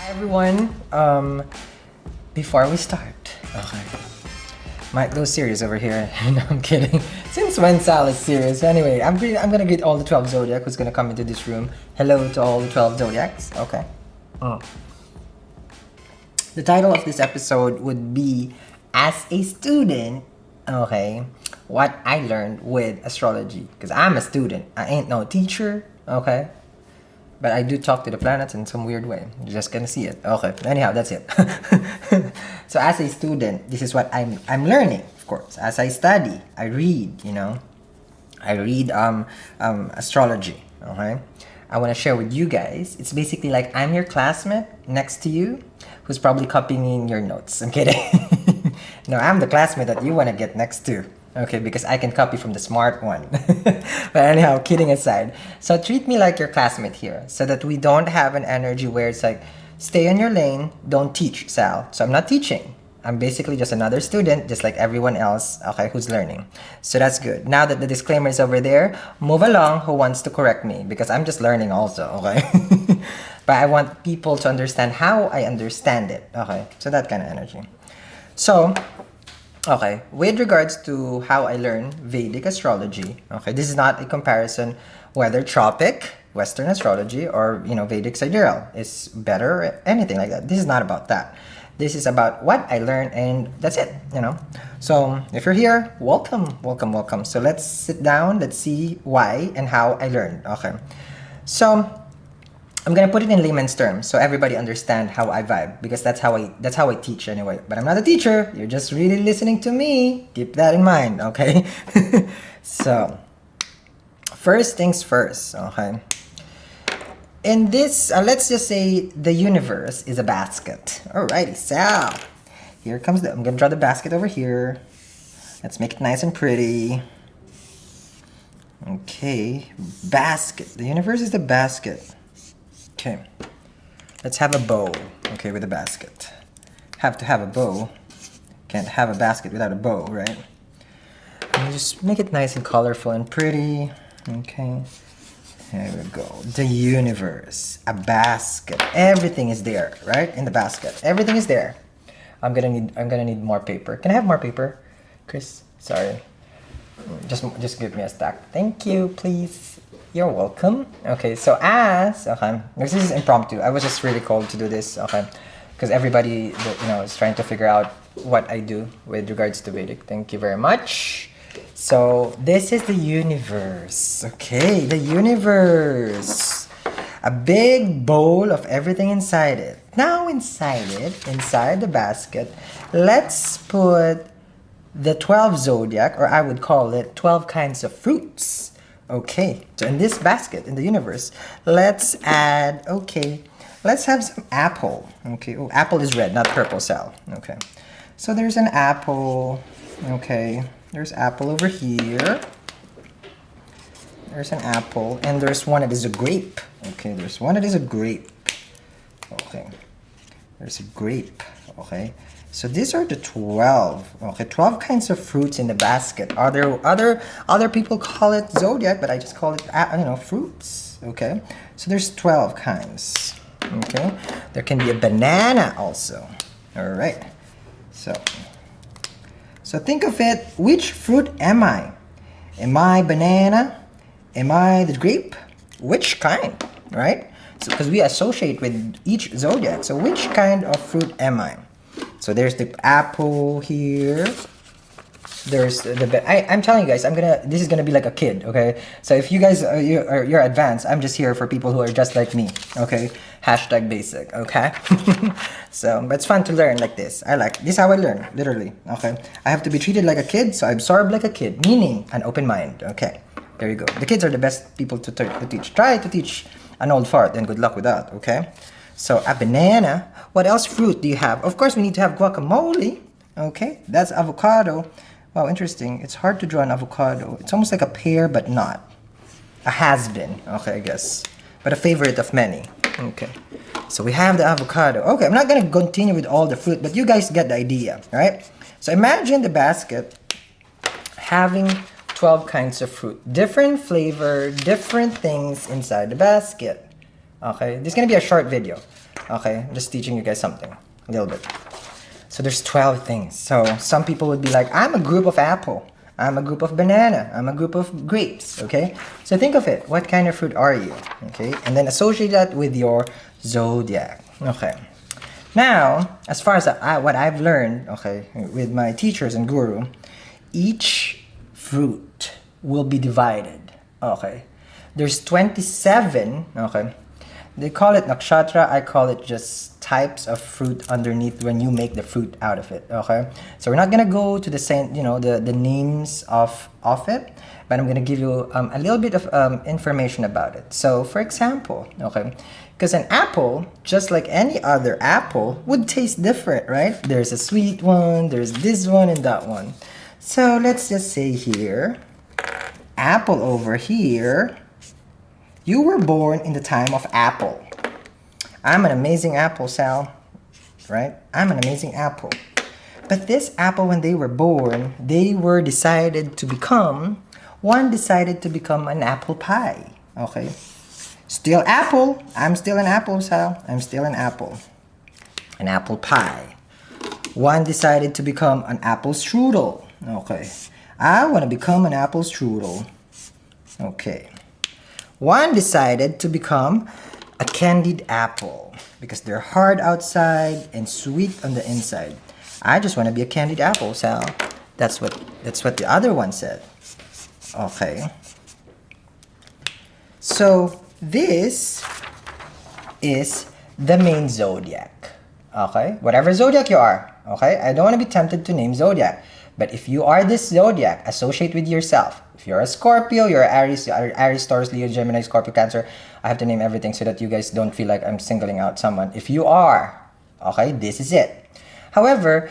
Hi everyone. Before we start, okay, might go serious over here. No, I'm kidding. Since when Sal is serious? Anyway, I'm gonna greet all the 12 zodiac who's gonna come into this room. Hello to all the 12 zodiacs. Okay. The title of this episode would be "As a Student." Okay, what I learned with astrology, because I'm a student. I ain't no teacher. Okay. But I do talk to the planets in some weird way. You're just gonna see it. Okay. Anyhow, that's it. So as a student, this is what I'm learning, of course. As I study, I read, I read astrology. Okay. I wanna share with you guys. It's basically like I'm your classmate next to you who's probably copying your notes. I'm kidding. No, I'm the classmate that you wanna get next to. Okay, because I can copy from the smart one. But anyhow, kidding aside. So treat me like your classmate here so that we don't have an energy where it's like, stay in your lane, don't teach, Sal. So I'm not teaching. I'm basically just another student, just like everyone else, okay, who's learning. So that's good. Now that the disclaimer is over there, move along who wants to correct me because I'm just learning also, okay? But I want people to understand how I understand it, okay? So that kind of energy. So, okay, with regards to how I learn Vedic astrology, okay, this is not a comparison whether tropic, Western astrology, or, Vedic sidereal is better or anything like that. This is not about that. This is about what I learned and that's it. So if you're here, welcome, welcome, welcome. So let's sit down, let's see why and how I learned, okay. So, I'm gonna put it in layman's terms so everybody understand how I vibe because that's how I teach anyway. But I'm not a teacher. You're just really listening to me. Keep that in mind, okay? So, first things first, okay? In this, let's just say the universe is a basket. Alrighty, so here comes I'm gonna draw the basket over here. Let's make it nice and pretty. Okay, basket. The universe is the basket. Okay, let's have a bow, okay, with a basket. Have to have a bow. Can't have a basket without a bow, right? And just make it nice and colorful and pretty. Okay, here we go. The universe, a basket. Everything is there, right? In the basket, everything is there. I'm gonna need more paper. Can I have more paper, Chris? Sorry. Just give me a stack. Thank you, please. You're welcome. Okay, so okay, this is impromptu. I was just really called to do this, okay, because everybody, is trying to figure out what I do with regards to Vedic. Thank you very much. So this is the universe. Okay, the universe. A big bowl of everything inside it. Now inside the basket, let's put the 12 zodiac, or I would call it 12 kinds of fruits. Okay, so in this basket, in the universe, let's add, let's have some apple. Okay, oh, apple is red, not purple, Sal. Okay, so there's an apple. Okay, there's apple over here. There's an apple, and there's one that is a grape. Okay, there's one that is a grape. Okay, there's a grape. Okay. So these are the 12. Okay, 12 kinds of fruits in the basket. Other people call it zodiac, but I just call it fruits. Okay, so there's 12 kinds. Okay, there can be a banana also. All right. So think of it. Which fruit am I? Am I banana? Am I the grape? Which kind? Right? So because we associate with each zodiac. So which kind of fruit am I? So there's the apple here. There's I'm telling you guys, this is gonna be like a kid, okay? So if you guys you're advanced, I'm just here for people who are just like me, okay? Hashtag basic, okay? So, but it's fun to learn like this. This is how I learn, literally, okay? I have to be treated like a kid, so I absorb like a kid, meaning an open mind, okay? There you go. The kids are the best people to teach. Try to teach an old fart, and good luck with that, okay? So a banana. What else fruit do you have? Of course, we need to have guacamole. Okay, that's avocado. Wow, interesting. It's hard to draw an avocado. It's almost like a pear, but not. A has-been. Okay, I guess. But a favorite of many. Okay. So we have the avocado. Okay, I'm not going to continue with all the fruit, but you guys get the idea, right? So imagine the basket having 12 kinds of fruit. Different flavor, different things inside the basket. Okay, this is going to be a short video. Okay, I'm just teaching you guys something, a little bit. So there's 12 things. So some people would be like, I'm a group of apple. I'm a group of banana. I'm a group of grapes. Okay, so think of it. What kind of fruit are you? Okay, and then associate that with your zodiac. Okay. Now, as far as what I've learned, okay, with my teachers and guru, each fruit will be divided. Okay, there's 27. Okay, they call it nakshatra. I call it just types of fruit underneath when you make the fruit out of it. Okay, so we're not gonna go to the same, the names of it, but I'm gonna give you a little bit of information about it. So, for example, okay, because an apple, just like any other apple, would taste different, right? There's a sweet one, there's this one, and that one. So let's just say here, apple over here. You were born in the time of apple. I'm an amazing apple, Sal. Right? I'm an amazing apple. But this apple, when they were born, one decided to become an apple pie. Okay? Still apple. I'm still an apple, Sal. I'm still an apple. An apple pie. One decided to become an apple strudel. Okay. I want to become an apple strudel. Okay. One decided to become a candied apple because they're hard outside and sweet on the inside. I just want to be a candied apple, Sal. That's what the other one said. Okay. So this is the main zodiac. Okay? Whatever zodiac you are. Okay? I don't want to be tempted to name zodiac. But if you are this zodiac, associate with yourself. If you're a Scorpio, you're Aries, Taurus, Leo, Gemini, Scorpio, Cancer. I have to name everything so that you guys don't feel like I'm singling out someone. If you are, okay, this is it. However,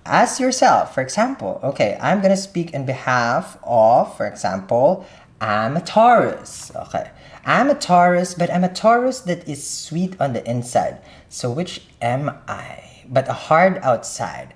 as yourself, for example, okay, I'm going to speak in behalf of, for example, I'm a Taurus. Okay, I'm a Taurus, but I'm a Taurus that is sweet on the inside. So which am I? But a hard outside.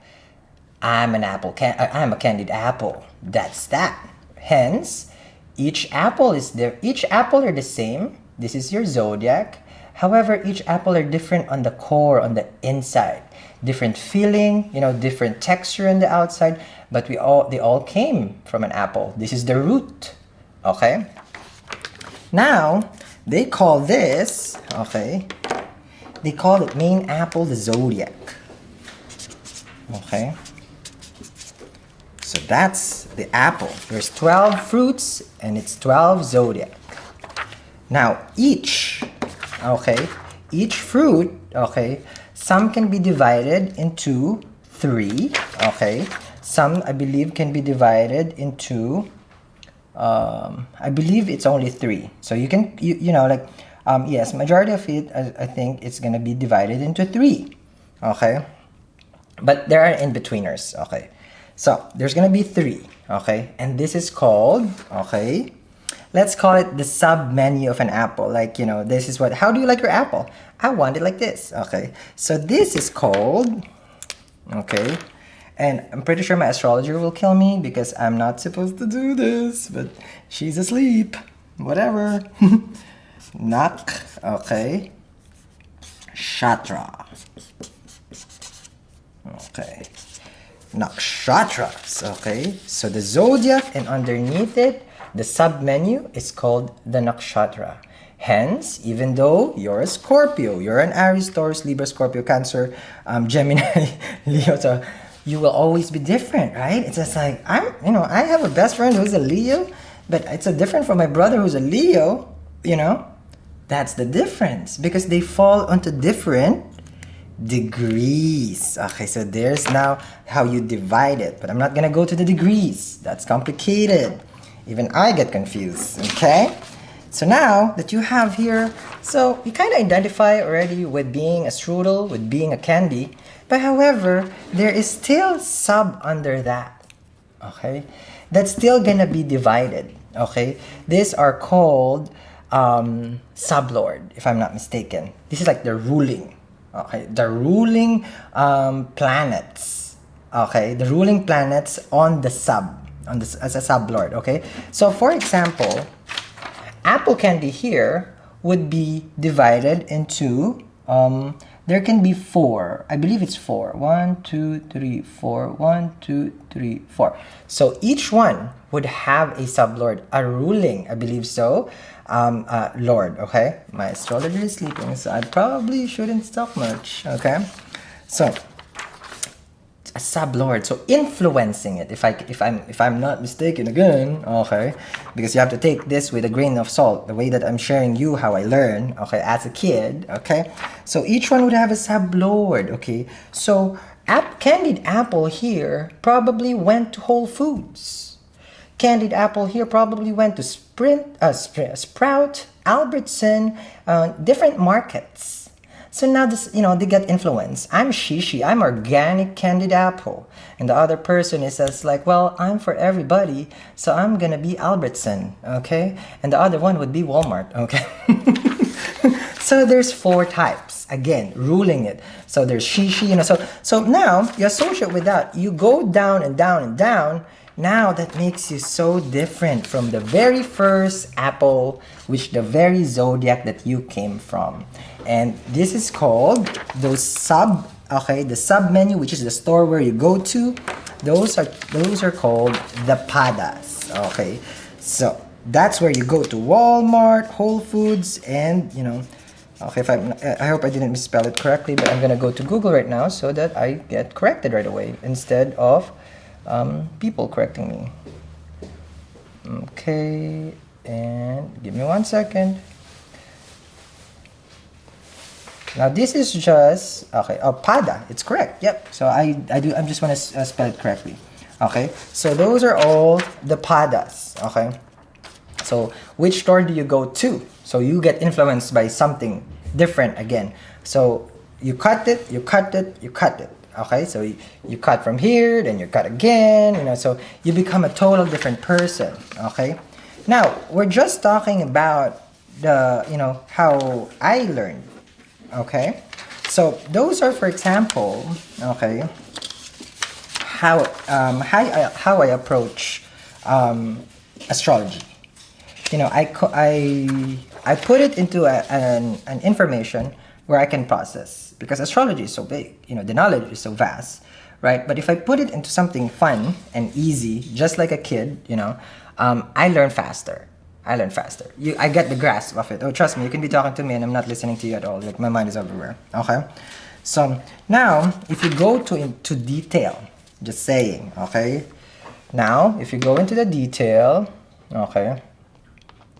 I'm an apple. I'm a candied apple. That's that. Hence, each apple are the same. This is your zodiac. However, each apple are different on the core, on the inside. Different feeling, different texture on the outside. But they all came from an apple. This is the root. Okay. Now they call this. Okay. They call it main apple the zodiac. Okay. So that's the apple. There's 12 fruits and it's 12 zodiac. Now each fruit, okay, some can be divided into 3, okay. Some I believe can be divided into I believe it's only 3. So you can yes, majority of it I think it's gonna be divided into 3. Okay. But there are in-betweeners, okay. So, there's gonna be 3, okay? And this is called, okay, let's call it the sub-menu of an apple. Like, this is how do you like your apple? I want it like this, okay? So, this is called, okay, and I'm pretty sure my astrologer will kill me because I'm not supposed to do this, but she's asleep, whatever. Okay, Shatra. Okay. Nakshatras, okay? So the zodiac and underneath it, the sub-menu is called the nakshatra. Hence, even though you're a Scorpio, you're an Aries, Taurus, Libra, Scorpio, Cancer, Gemini, Leo, so you will always be different, right? It's just like, I have a best friend who's a Leo, but it's different from my brother who's a Leo, That's the difference because they fall onto different degrees. Okay, so there's now how you divide it, but I'm not gonna go to the degrees. That's complicated. Even I get confused, okay? So now that you have here, so you kind of identify already with being a strudel, with being a candy, but however, there is still sub under that, okay? That's still gonna be divided, okay? These are called sublord, if I'm not mistaken. This is like the ruling. Okay, the ruling planets. Okay, the ruling planets on the as a sublord. Okay, so for example, apple candy here would be divided into there can be four. I believe it's four. 1, 2, 3, 4. 1, 2, 3, 4. So each one would have a sublord, a ruling, I believe so, lord, okay? My astrologer is sleeping, so I probably shouldn't talk much, okay? So, a sublord, so influencing it, if I'm not mistaken again, okay, because you have to take this with a grain of salt, the way that I'm sharing you how I learn, okay, as a kid, okay. So each one would have a sublord, okay. So Candied Apple here probably went to Whole Foods. Candied Apple here probably went to Sprout, Albertson, different markets. So now this, they get influence. I'm Shishi, I'm organic Candied Apple. And the other person is just like, well, I'm for everybody, so I'm gonna be Albertson, okay? And the other one would be Walmart, okay? So there's four types, again, ruling it. So there's Shishi, so now you associate with that. You go down and down and down. Now that makes you so different from the very first apple, which the very zodiac that you came from. And this is called the sub menu, which is the store where you go to. Those are called the padas. Okay, so that's where you go to Walmart, Whole Foods, and okay, I hope I didn't misspell it correctly, but I'm gonna go to Google right now so that I get corrected right away instead of people correcting me. Okay, and give me 1 second. Now this is just pada. It's correct. Yep. So I just want to spell it correctly. Okay. So those are all the padas. Okay. So which store do you go to? So you get influenced by something different again. So you cut it, you cut it, you cut it. Okay, so you cut from here, then you cut again, so you become a total different person. Okay, now we're just talking about the, how I learned. Okay, so those are, for example, okay, how I approach astrology. I put it into an information where I can process, because astrology is so big, the knowledge is so vast, right? But if I put it into something fun and easy, just like a kid, I learn faster. I get the grasp of it. Oh, trust me, you can be talking to me and I'm not listening to you at all. Like, my mind is everywhere, okay? So now, if you go into detail, just saying, okay? Now, if you go into the detail, okay,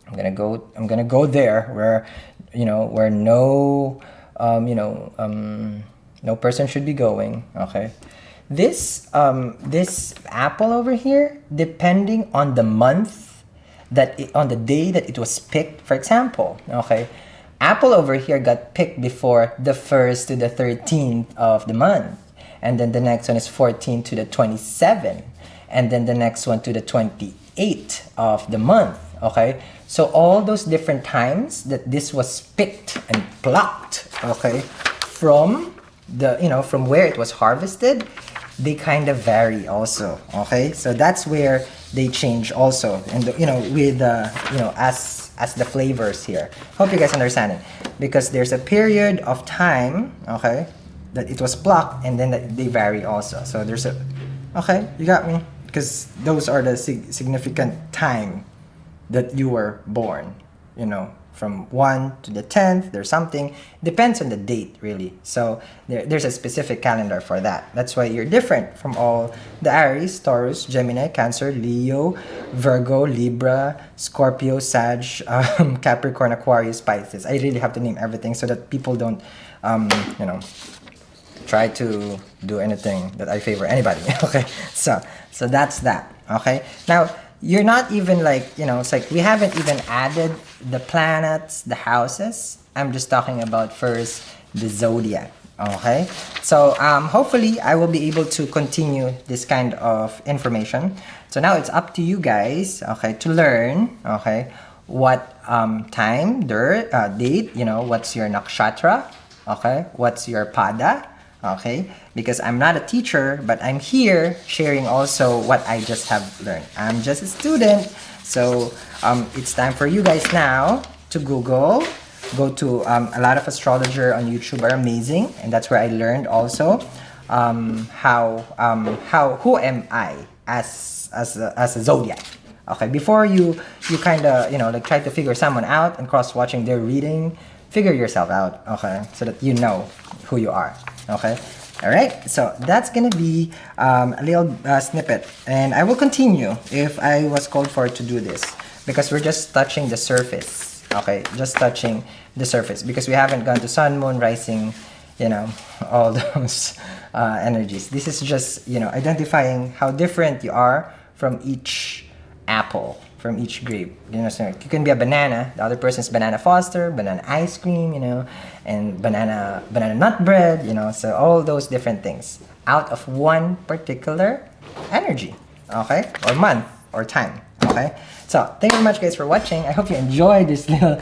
I'm gonna go there where, where no person should be going. Okay, this apple over here, depending on the month on the day that it was picked. For example, okay, apple over here got picked before the 1st to the 13th of the month, and then the next one is 14th to the 27th, and then the next one to the 28th of the month. Okay, so all those different times that this was picked and plucked, okay, from from where it was harvested, they kind of vary also. Okay, so that's where they change also, and with as the flavors here. Hope you guys understand it, because there's a period of time, okay, that it was plucked, and then they vary also. So there's okay, you got me, because those are the significant time that you were born, from 1 to the 10th, there's something, depends on the date, really. So there's a specific calendar for that. That's why you're different from all the Aries, Taurus, Gemini, Cancer, Leo, Virgo, Libra, Scorpio, Sag, Capricorn, Aquarius, Pisces. I really have to name everything so that people don't, try to do anything that I favor anybody. Okay, so that's that. Okay, now, you're not even it's like we haven't even added the planets, the houses. I'm just talking about first the zodiac. Okay, so hopefully I will be able to continue this kind of information. So now it's up to you guys, okay, to learn, okay, what time, date, what's your nakshatra, okay, what's your pada. Okay, because I'm not a teacher, but I'm here sharing also what I just have learned. I'm just a student, so it's time for you guys now to Google Go to a lot of astrologer on YouTube are amazing, and that's where I learned also how who am I as a zodiac. Okay, before you kind of like try to figure someone out and cross watching their reading, figure yourself out. Okay, so that you know who you are. Okay. All right, so that's gonna be a little snippet, and I will continue if I was called for to do this, because we're just touching the surface. Okay, just touching the surface, because we haven't gone to sun, moon, rising, all those energies. This is just identifying how different you are from each apple, from each grape. So you can be a banana, the other person's banana foster, banana ice cream, and banana nut bread, so all those different things out of one particular energy, okay, or month or time. Okay, so thank you very much, guys, for watching. I hope you enjoyed this little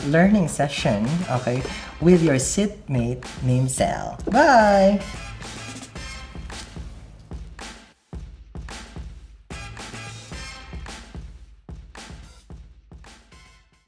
learning session, okay, with your sitmate named Sal. Bye.